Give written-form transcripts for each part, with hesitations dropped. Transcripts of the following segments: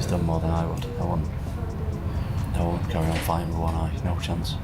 done more than I would. I won't carry on fighting with one eye, no chance.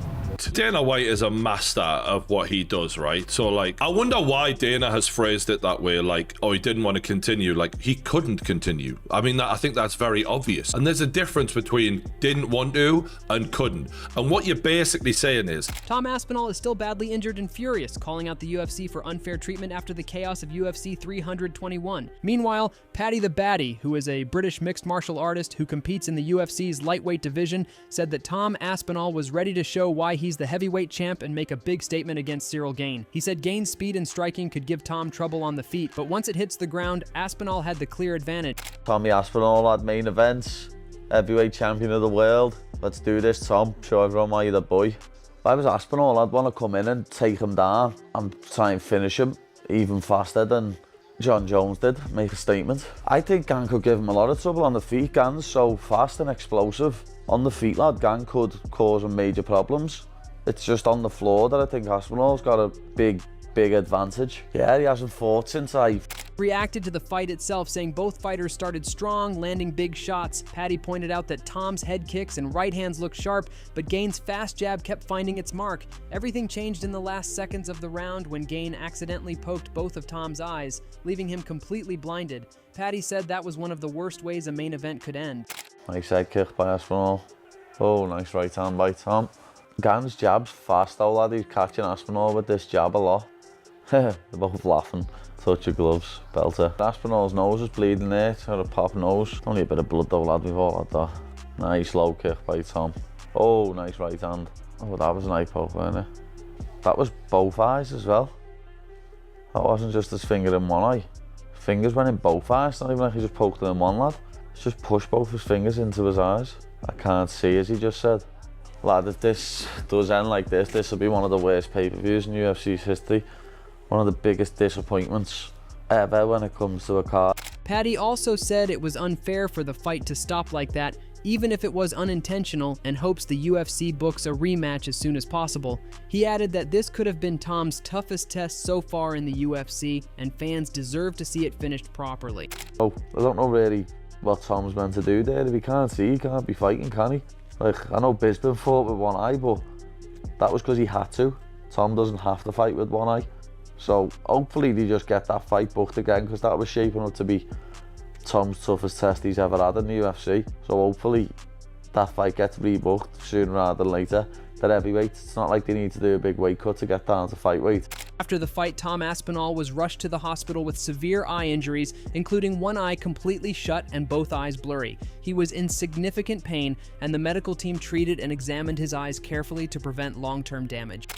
Dana White is a master of what he does, right? So, like, I wonder why Dana has phrased it that way, like, oh, he didn't want to continue. Like, he couldn't continue. I mean, I think that's very obvious. And there's a difference between didn't want to and couldn't. And what you're basically saying is... Tom Aspinall is still badly injured and furious, calling out the UFC for unfair treatment after the chaos of UFC 321. Meanwhile, Paddy the Baddy, who is a British mixed martial artist who competes in the UFC's lightweight division, said that Tom Aspinall was ready to show why he's the heavyweight champ and make a big statement against Ciryl Gane. He said Gane's speed and striking could give Tom trouble on the feet, but once it hits the ground, Aspinall had the clear advantage. Tommy Aspinall had main events, heavyweight champion of the world. Let's do this, Tom. Show everyone why you're the boy. If I was Aspinall, I'd want to come in and take him down and try and finish him even faster than John Jones did, make a statement. I think Gane could give him a lot of trouble on the feet. Gane's so fast and explosive. On the feet, lad, Gane could cause him major problems. It's just on the floor that I think Aspinall's got a big advantage. Yeah, he hasn't fought since I... Reacted to the fight itself, saying both fighters started strong, landing big shots. Paddy pointed out that Tom's head kicks and right hands looked sharp, but Gane's fast jab kept finding its mark. Everything changed in the last seconds of the round when Gane accidentally poked both of Tom's eyes, leaving him completely blinded. Paddy said that was one of the worst ways a main event could end. Nice head kick by Aspinall. Oh, nice right hand by Tom. Gane's jab's fast though, lad. He's catching Aspinall with this jab a lot. They're both laughing. Touch your gloves, belter. Aspinall's nose is bleeding there, it's got a pop nose. Only a bit of blood though, lad, we've all had that. Nice low kick by Tom. Oh, nice right hand. Oh, that was an eye poke, wasn't it? That was both eyes as well. That wasn't just his finger in one eye. Fingers went in both eyes, not even like he just poked them in one, lad. He's just pushed both his fingers into his eyes. I can't see, as he just said. Lad, if this does end like this will be one of the worst pay-per-views in UFC's history. One of the biggest disappointments ever when it comes to a card. Paddy also said it was unfair for the fight to stop like that, even if it was unintentional, and hopes the UFC books a rematch as soon as possible. He added that this could have been Tom's toughest test so far in the UFC, and fans deserve to see it finished properly. Oh, I don't know really what Tom's meant to do there. If he can't see, he can't be fighting, can he? Like, I know Bisping fought with one eye, but that was because he had to. Tom doesn't have to fight with one eye. So hopefully they just get that fight booked again, because that was shaping up to be Tom's toughest test he's ever had in the UFC. So hopefully that fight gets rebooked sooner rather than later. They're heavyweights. It's not like they need to do a big weight cut to get down to fight weight. After the fight, Tom Aspinall was rushed to the hospital with severe eye injuries, including one eye completely shut and both eyes blurry. He was in significant pain, and the medical team treated and examined his eyes carefully to prevent long-term damage.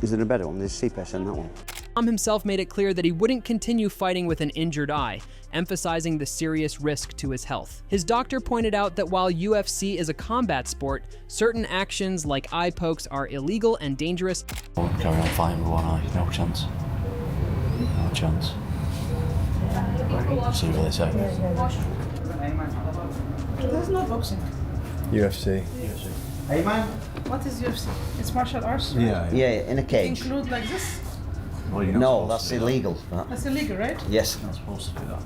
Is it a better one? There's CPS in that one. Tom himself made it clear that he wouldn't continue fighting with an injured eye, emphasizing the serious risk to his health. His doctor pointed out that while UFC is a combat sport, certain actions like eye pokes are illegal and dangerous. I won't carry on fighting with one eye, no chance. No chance. See what they say. There's no boxing. UFC. Hey man, what is UFC? It's martial arts, right? Yeah, in a cage. Include like this? Well, you're not No, supposed that's to do illegal. That's illegal, right? Yes. You're not supposed to do that.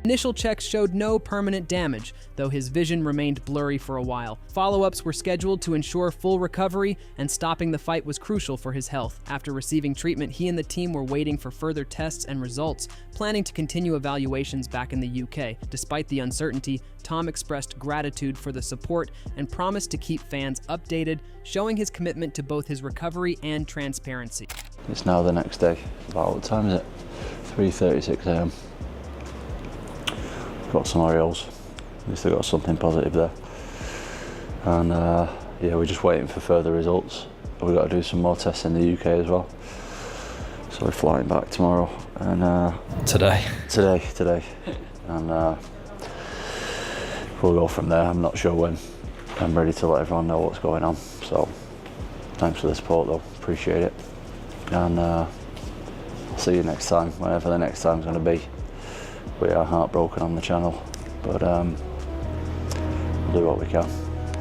Initial checks showed no permanent damage, though his vision remained blurry for a while. Follow-ups were scheduled to ensure full recovery, and stopping the fight was crucial for his health. After receiving treatment, he and the team were waiting for further tests and results, planning to continue evaluations back in the UK. Despite the uncertainty, Tom expressed gratitude for the support and promised to keep fans updated, showing his commitment to both his recovery and transparency. It's now the next day. About what time is it? 3:36 AM. Got some Oreos. At least I got something positive there. And yeah, we're just waiting for further results. We've got to do some more tests in the UK as well. So we're flying back tomorrow and today. And we'll go from there. I'm not sure when. I'm ready to let everyone know what's going on. So thanks for the support though, appreciate it. And I'll see you next time, whenever the next time's going to be. We are heartbroken on the channel, but we'll do what we can.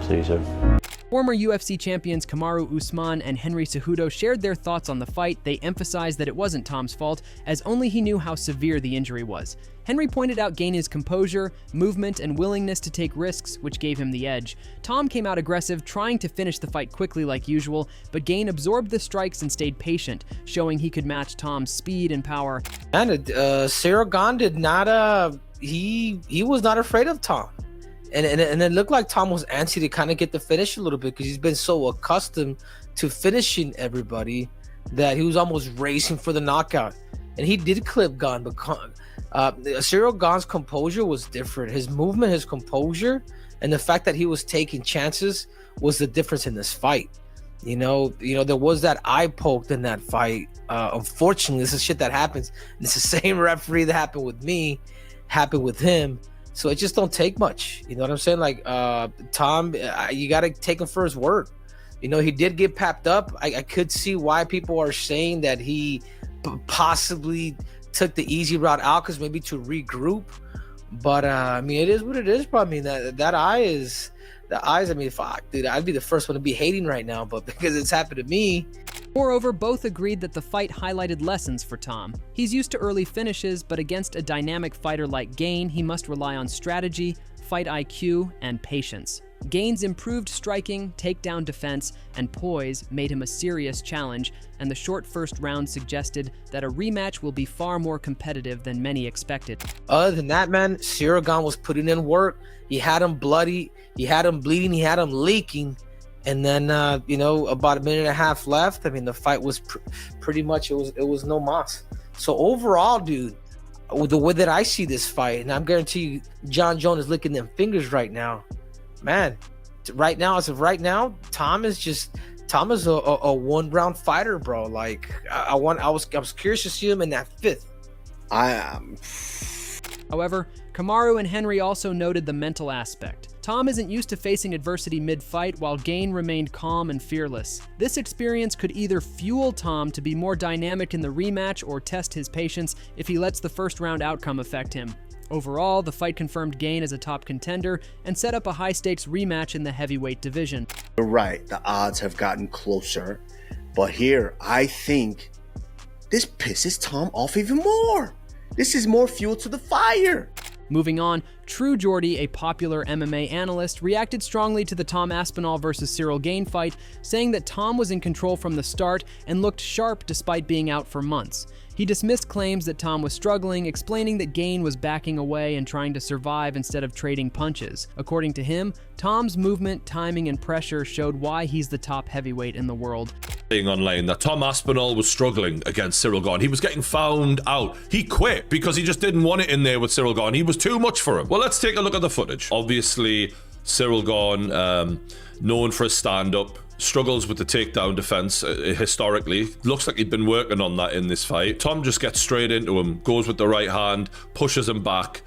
See you soon. Former UFC champions Kamaru Usman and Henry Cejudo shared their thoughts on the fight. They emphasized that it wasn't Tom's fault, as only he knew how severe the injury was. Henry pointed out Gane's composure, movement, and willingness to take risks, which gave him the edge. Tom came out aggressive, trying to finish the fight quickly like usual, but Gane absorbed the strikes and stayed patient, showing he could match Tom's speed and power. And Ciryl Gane did not, he was not afraid of Tom. And it looked like Tom was antsy to kind of get the finish a little bit because he's been so accustomed to finishing everybody that he was almost racing for the knockout. And he did clip Gane, but Ciryl Gane's composure was different. His movement, his composure, and the fact that he was taking chances was the difference in this fight. You know, there was that eye poked in that fight. Unfortunately, this is shit that happens. It's the same referee that happened with me, happened with him. So it just don't take much. You know what I'm saying? Like, Tom, you got to take him for his word. You know, he did get papped up. I could see why people are saying that he possibly took the easy route out because maybe to regroup. But, I mean, it is what it is, bro. I mean, that eye is... The eyes, I mean, fuck, dude, I'd be the first one to be hating right now, but because it's happened to me. Moreover, both agreed that the fight highlighted lessons for Tom. He's used to early finishes, but against a dynamic fighter like Gane, he must rely on strategy, fight IQ, and patience. Gane's improved striking, takedown defense, and poise made him a serious challenge, and the short first round suggested that a rematch will be far more competitive than many expected. Other than that, man, Ciryl Gane was putting in work. He had him bloody, he had him bleeding, he had him leaking, and then you know, about a minute and a half left. I mean, the fight was pretty much it was no mas. So overall, dude, with the way that I see this fight, and I'm guarantee you, John Jones is licking them fingers right now. Man, right now, as of right now, Tom is a one-round fighter, bro. Like I was curious to see him in that fifth. However, Kamaru and Henry also noted the mental aspect. Tom isn't used to facing adversity mid-fight, while Gane remained calm and fearless. This experience could either fuel Tom to be more dynamic in the rematch or test his patience if he lets the first-round outcome affect him. Overall, the fight confirmed Gane as a top contender and set up a high-stakes rematch in the heavyweight division. You're right, the odds have gotten closer, but here, I think this pisses Tom off even more. This is more fuel to the fire. Moving on, True Geordie, a popular MMA analyst, reacted strongly to the Tom Aspinall versus Ciryl Gane fight, saying that Tom was in control from the start and looked sharp despite being out for months. He dismissed claims that Tom was struggling, explaining that Gane was backing away and trying to survive instead of trading punches. According to him, Tom's movement, timing, and pressure showed why he's the top heavyweight in the world. Online that Tom Aspinall was struggling against Ciryl Gane. He was getting found out. He quit because he just didn't want it in there with Ciryl Gane. He was too much for him. Well, let's take a look at the footage. Obviously, Ciryl Gane, known for his stand-up, struggles with the takedown defense historically. Looks like he'd been working on that in this fight. Tom just gets straight into him, goes with the right hand, pushes him back,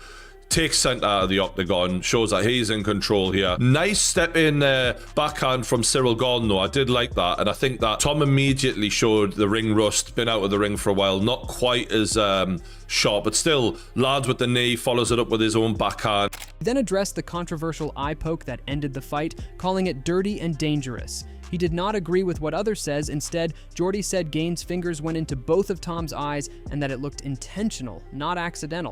takes center out of the octagon, shows that he's in control here. Nice step in backhand from Ciryl Gane though. I did like that, and I think that Tom immediately showed the ring rust, been out of the ring for a while, not quite as sharp, but still lands with the knee, follows it up with his own backhand. He then addressed the controversial eye poke that ended the fight, calling it dirty and dangerous. He did not agree with what others says. Instead, Geordie said Gane's fingers went into both of Tom's eyes and that it looked intentional, not accidental.